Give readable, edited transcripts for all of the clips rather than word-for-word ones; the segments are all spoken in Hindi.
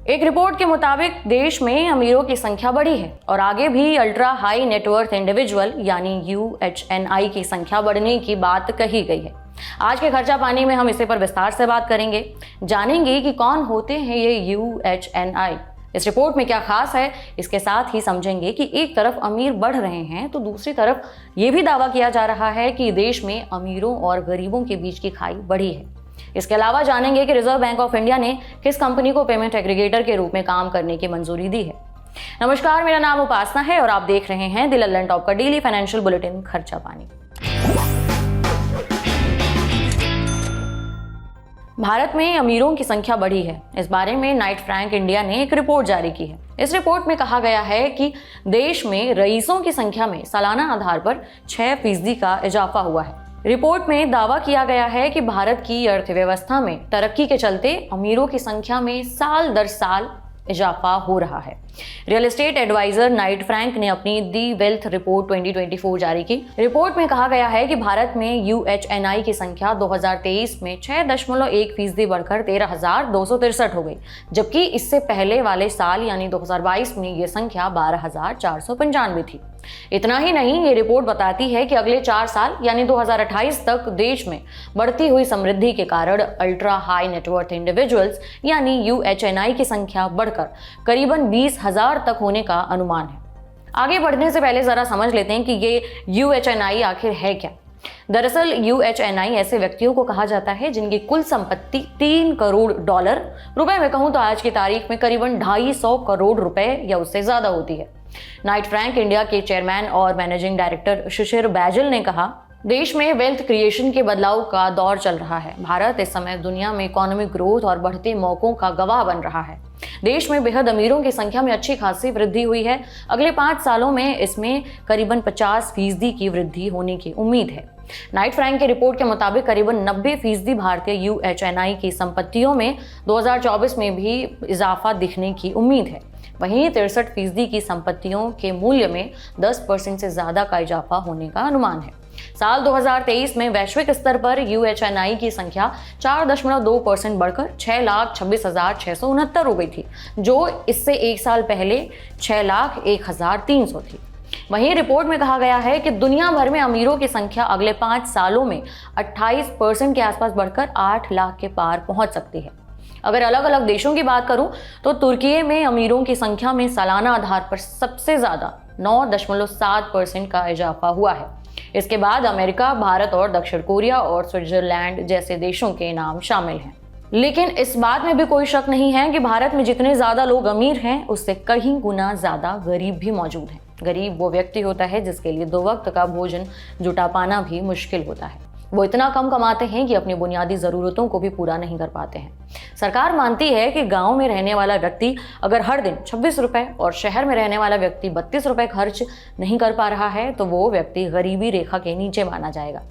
एक रिपोर्ट के मुताबिक देश में अमीरों की संख्या बढ़ी है और आगे भी अल्ट्रा हाई नेटवर्थ इंडिविजुअल यानी UHNI की संख्या बढ़ने की बात कही गई है। आज के खर्चा पानी में हम इसे पर विस्तार से बात करेंगे, जानेंगे कि कौन होते हैं ये UHNI, इस रिपोर्ट में क्या खास है। इसके साथ ही समझेंगे कि एक तरफ अमीर बढ़ रहे हैं तो दूसरी तरफ ये भी दावा किया जा रहा है कि देश में अमीरों और गरीबों के बीच की खाई बढ़ी है। इसके अलावा जानेंगे कि रिजर्व बैंक ऑफ इंडिया ने किस कंपनी को पेमेंट एग्रीगेटर के रूप में काम करने की मंजूरी दी है। नमस्कार, मेरा नाम उपासना है और आप देख रहे हैं द लल्लन टॉप का डेली फाइनेंशियल बुलेटिन खर्चा पानी। भारत में अमीरों की संख्या बढ़ी है, इस बारे में नाइट फ्रैंक इंडिया ने एक रिपोर्ट जारी की है। इस रिपोर्ट में कहा गया है कि देश में रईसों की संख्या में सालाना आधार पर 6% का इजाफा हुआ है। रिपोर्ट में दावा किया गया है कि भारत की अर्थव्यवस्था में तरक्की के चलते अमीरों की संख्या में साल दर साल इजाफा हो रहा है। Real estate advisor Knight Frank ने अपनी दी वेल्थ रिपोर्ट 2024 जारी की। रिपोर्ट में कहा गया है कि भारत में UHNI की संख्या 2023 में 6.1% बढ़कर 13,263 हो गई, जबकि इससे पहले वाले साल यानी 2022 में ये संख्या 12,495 थी। इतना ही नहीं, ये रिपोर्ट बताती है कि अगले 4 साल यानी 2028 तक देश में बढ़ती हुई समृद्धि के कारण अल्ट्रा हाई नेटवर्थ इंडिविजुअल्स यानी UHNI की संख्या बढ़कर करीबन 20,000 तक होने का अनुमान है। आगे बढ़ने से पहले जरा समझ लेते हैं कि ये UHNI आखिर है क्या। दरअसल UHNI ऐसे व्यक्तियों को कहा जाता है जिनकी कुल संपत्ति $3 करोड़, रुपए में कहूं तो आज की तारीख में करीबन 250 करोड़ रुपए या उससे ज्यादा होती है। नाइट फ्रैंक इंडिया के चेयरमैन और मैनेजिंग डायरेक्टर शिशिर बैजल ने कहा, देश में वेल्थ क्रिएशन के बदलाव का दौर चल रहा है। भारत इस समय दुनिया में इकोनॉमिक ग्रोथ और बढ़ते मौकों का गवाह बन रहा है। देश में बेहद अमीरों की संख्या में अच्छी खासी वृद्धि हुई है। अगले 5 सालों में इसमें करीबन 50% की वृद्धि होने की उम्मीद है। नाइट फ्रैंक की रिपोर्ट के मुताबिक करीबन 90% भारतीय UHNI की संपत्तियों में 2024 में भी इजाफा दिखने की उम्मीद है। वहीं 63% की संपत्तियों के मूल्य में 10% से ज्यादा का इजाफा होने का अनुमान है। साल 2023 में वैश्विक स्तर पर UHNI की संख्या 4.2% बढ़कर 6,26,669 हो गई थी, जो इससे एक साल पहले 6,01,300 थी। वहीं रिपोर्ट में कहा गया है कि दुनिया भर में अमीरों की संख्या अगले 5 सालों में 28% के आसपास बढ़कर 8 लाख के पार पहुंच सकती है। अगर अलग अलग देशों की बात करूं तो तुर्की में अमीरों की संख्या में सालाना आधार पर सबसे ज्यादा 9.7% का इजाफा हुआ है। इसके बाद अमेरिका, भारत और दक्षिण कोरिया और स्विट्जरलैंड जैसे देशों के नाम शामिल हैं। लेकिन इस बात में भी कोई शक नहीं है कि भारत में जितने ज्यादा लोग अमीर हैं उससे कहीं गुना ज्यादा गरीब भी मौजूद हैं। गरीब वो व्यक्ति होता है जिसके लिए 2 वक्त का भोजन जुटा पाना भी मुश्किल होता है। वो इतना कम कमाते हैं कि अपनी बुनियादी ज़रूरतों को भी पूरा नहीं कर पाते हैं। सरकार मानती है कि गांव में रहने वाला व्यक्ति अगर हर दिन 26 रुपए और शहर में रहने वाला व्यक्ति 32 रुपए खर्च नहीं कर पा रहा है तो वो व्यक्ति गरीबी रेखा के नीचे माना जाएगा।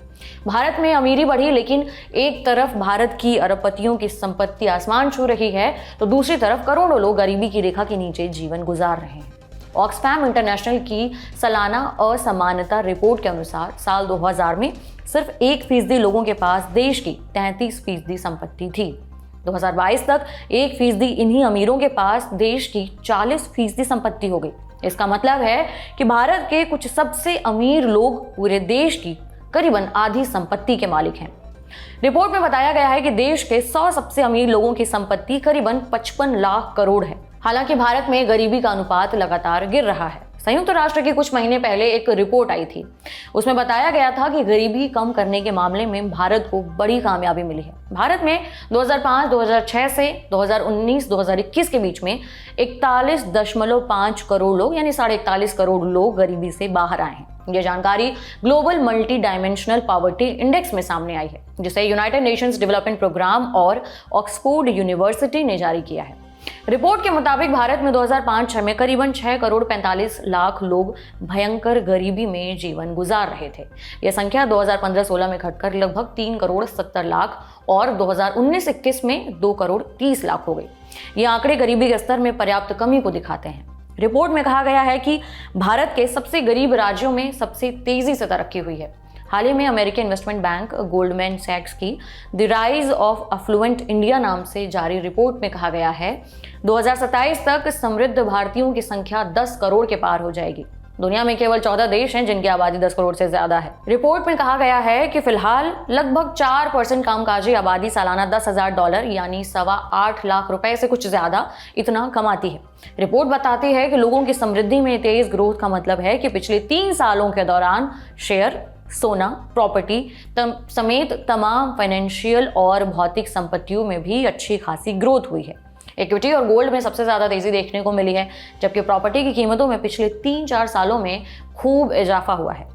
भारत में अमीरी बढ़ी, लेकिन एक तरफ भारत की अरबपतियों की संपत्ति आसमान छू रही है तो दूसरी तरफ करोड़ों लोग गरीबी की रेखा के नीचे जीवन गुजार रहे हैं। ऑक्सफैम इंटरनेशनल की सालाना असमानता रिपोर्ट के अनुसार साल 2000 में सिर्फ 1% लोगों के पास देश की 33% संपत्ति थी। 2022 तक 1% इन्हीं अमीरों के पास देश की 40% संपत्ति हो गई। इसका मतलब है कि भारत के कुछ सबसे अमीर लोग पूरे देश की करीबन आधी संपत्ति के मालिक हैं। रिपोर्ट में बताया गया है कि देश के 100 सबसे अमीर लोगों की संपत्ति करीबन 55 लाख करोड़ है। हालांकि भारत में गरीबी का अनुपात लगातार गिर रहा है। संयुक्त राष्ट्र की कुछ महीने पहले एक रिपोर्ट आई थी, उसमें बताया गया था कि गरीबी कम करने के मामले में भारत को बड़ी कामयाबी मिली है। भारत में 2005-2006 से 2019-2021 के बीच में 41.5 करोड़ लोग यानी 41.5 करोड़ लोग गरीबी से बाहर आए हैं। यह जानकारी global multi dimensional poverty index में सामने आई है, जिसे यूनाइटेड नेशंस डेवलपमेंट प्रोग्राम और ऑक्सफोर्ड यूनिवर्सिटी ने जारी किया है। रिपोर्ट के मुताबिक भारत में 2005-06 में करीबन 6 करोड़ 45 लाख लोग भयंकर गरीबी में जीवन गुजार रहे थे। यह संख्या 2015-16 में घटकर लगभग 3 करोड़ 70 लाख और 2019-21 में 2 करोड़ 30 लाख हो गई। ये आंकड़े गरीबी के स्तर में पर्याप्त कमी को दिखाते हैं। रिपोर्ट में कहा गया है कि भारत के सबसे गरीब राज्यों में सबसे तेजी से तरक्की हुई है। हाल ही में अमेरिकी इन्वेस्टमेंट बैंक गोल्डमैन सैक्स की the rise of affluent India नाम से जारी रिपोर्ट में कहा गया है 2027 तक समृद्ध भारतीयों की संख्या 10 करोड़ के पार हो जाएगी। दुनिया में केवल 14 देश हैं जिनकी आबादी 10 करोड़ से ज्यादा है। रिपोर्ट में कहा गया है कि फिलहाल लगभग 4% कामकाजी आबादी सालाना $10,000 यानी 8.25 लाख रुपए से कुछ ज्यादा इतना कमाती है। रिपोर्ट बताती है कि लोगों की समृद्धि में तेज ग्रोथ का मतलब है कि पिछले 3 सालों के दौरान शेयर, सोना, प्रॉपर्टी समेत तमाम फाइनेंशियल और भौतिक संपत्तियों में भी अच्छी खासी ग्रोथ हुई है। इक्विटी और गोल्ड में सबसे ज़्यादा तेज़ी देखने को मिली है, जबकि प्रॉपर्टी की कीमतों में पिछले 3-4 सालों में खूब इजाफा हुआ है।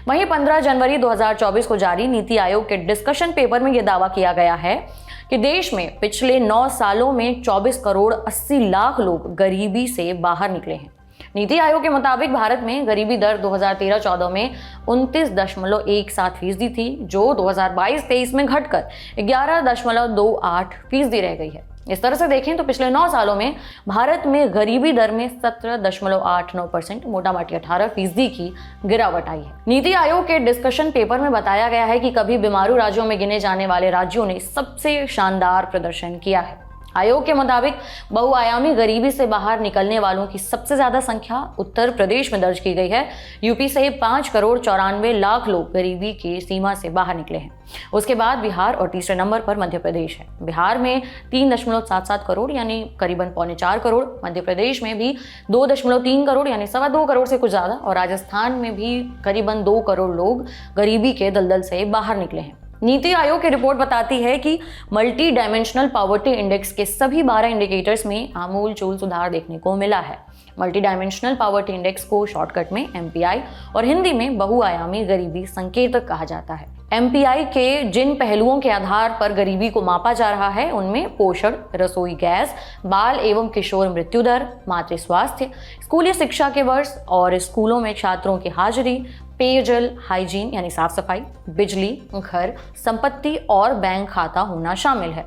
वहीं 15 जनवरी 2024 को जारी नीति आयोग के डिस्कशन पेपर में यह दावा किया गया है कि देश में पिछले 9 सालों में 24 करोड़ 80 लाख लोग गरीबी से बाहर निकले हैं। नीति आयोग के मुताबिक भारत में गरीबी दर 2013-14 में 29.17% थी, जो 2022-23 में घटकर 11.28% रह गई है। इस तरह से देखें तो पिछले 9 सालों में भारत में गरीबी दर में 17.89%, मोटामोटी 18% की गिरावट आई है। नीति आयोग के डिस्कशन पेपर में बताया गया है कि कभी बीमारू राज्यों में गिने जाने वाले राज्यों ने सबसे शानदार प्रदर्शन किया है। आयोग के मुताबिक बहुआयामी गरीबी से बाहर निकलने वालों की सबसे ज्यादा संख्या उत्तर प्रदेश में दर्ज की गई है। यूपी से 5 करोड़ 94 लाख लोग गरीबी की सीमा से बाहर निकले हैं। उसके बाद बिहार और तीसरे नंबर पर मध्य प्रदेश है। बिहार में 3.77 करोड़ यानी करीबन 3.25 करोड़, मध्य प्रदेश में भी 2.3 करोड़ यानी 2.25 करोड़ से कुछ ज्यादा, और राजस्थान में भी करीबन 2 करोड़ लोग गरीबी के दलदल से बाहर निकले हैं। नीति आयोग की रिपोर्ट बताती है कि मल्टी डायमेंशनल पॉवर्टी इंडेक्स के सभी 12 इंडिकेटर्स में आमूल-चूल सुधार देखने को मिला है। मल्टी डायमेंशनल पॉवर्टी इंडेक्स को शॉर्टकट में MPI और हिंदी में बहुआयामी गरीबी संकेतक कहा जाता है। MPI के जिन पहलुओं के आधार पर गरीबी को मापा जा रहा है उनमें पोषण, रसोई गैस, बाल एवं किशोर मृत्यु दर, मातृ स्वास्थ्य, स्कूली शिक्षा के वर्ष और स्कूलों में छात्रों की हाजिरी, पेयजल, हाइजीन यानी साफ सफाई, बिजली, घर, संपत्ति और बैंक खाता होना शामिल है।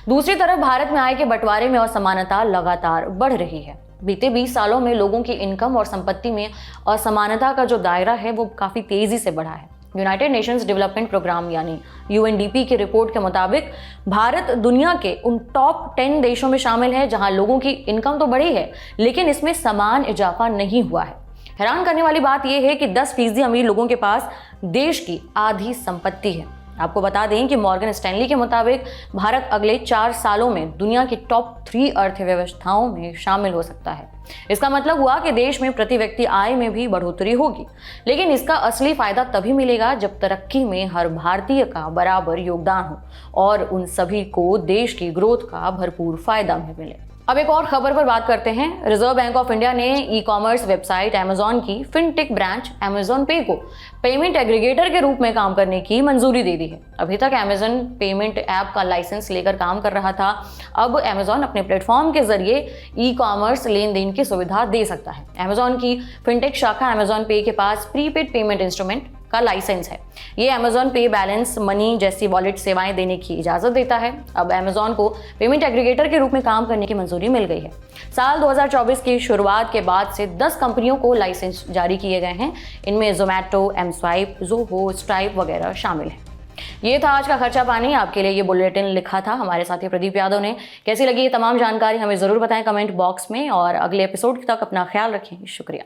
दूसरी तरफ भारत में आय के बंटवारे में असमानता लगातार बढ़ रही है। बीते 20 सालों में लोगों की इनकम और संपत्ति में असमानता का जो दायरा है वो काफी तेजी से बढ़ा है। यूनाइटेड नेशंस डेवलपमेंट प्रोग्राम यानी UNDP की रिपोर्ट के मुताबिक भारत दुनिया के उन टॉप 10 देशों में शामिल है जहां लोगों की इनकम तो बढ़ी है लेकिन इसमें समान इजाफा नहीं हुआ है। हैरान करने वाली बात यह है कि 10% अमीर लोगों के पास देश की आधी संपत्ति है। आपको बता दें कि मॉर्गन स्टैनली के मुताबिक भारत अगले 4 सालों में दुनिया की टॉप 3 अर्थव्यवस्थाओं में शामिल हो सकता है। इसका मतलब हुआ कि देश में प्रति व्यक्ति आय में भी बढ़ोतरी होगी, लेकिन इसका असली फायदा तभी मिलेगा जब तरक्की में हर भारतीय का बराबर योगदान हो और उन सभी को देश की ग्रोथ का भरपूर फायदा मिले। अब एक और खबर पर बात करते हैं। रिजर्व बैंक ऑफ इंडिया ने ई-कॉमर्स वेबसाइट अमेजॉन की फिनटेक ब्रांच अमेजॉन पे को पेमेंट एग्रीगेटर के रूप में काम करने की मंजूरी दे दी है। अभी तक अमेजॉन पेमेंट ऐप का लाइसेंस लेकर काम कर रहा था। अब अमेजॉन अपने प्लेटफॉर्म के जरिए ई-कॉमर्स लेन देन की सुविधा दे सकता है। अमेजॉन की फिनटेक शाखा अमेजॉन पे के पास प्रीपेड पेमेंट इंस्ट्रूमेंट का लाइसेंस है। ये अमेजॉन पे, बैलेंस, मनी जैसी वॉलेट सेवाएं देने की इजाजत देता है। अब अमेजॉन को पेमेंट एग्रीगेटर के रूप में काम करने की मंजूरी मिल गई है। साल 2024 की शुरुआत के बाद से 10 कंपनियों को लाइसेंस जारी किए गए हैं। इनमें जोमैटो, एमस्वाइप, ज़ोहो, स्ट्राइप वगैरह शामिल हैं। ये था आज का खर्चा पानी। आपके लिए ये बुलेटिन लिखा था हमारे साथी प्रदीप यादव ने। कैसी लगी ये तमाम जानकारी हमें ज़रूर बताएं कमेंट बॉक्स में, और अगले एपिसोड तक अपना ख्याल रखें। शुक्रिया।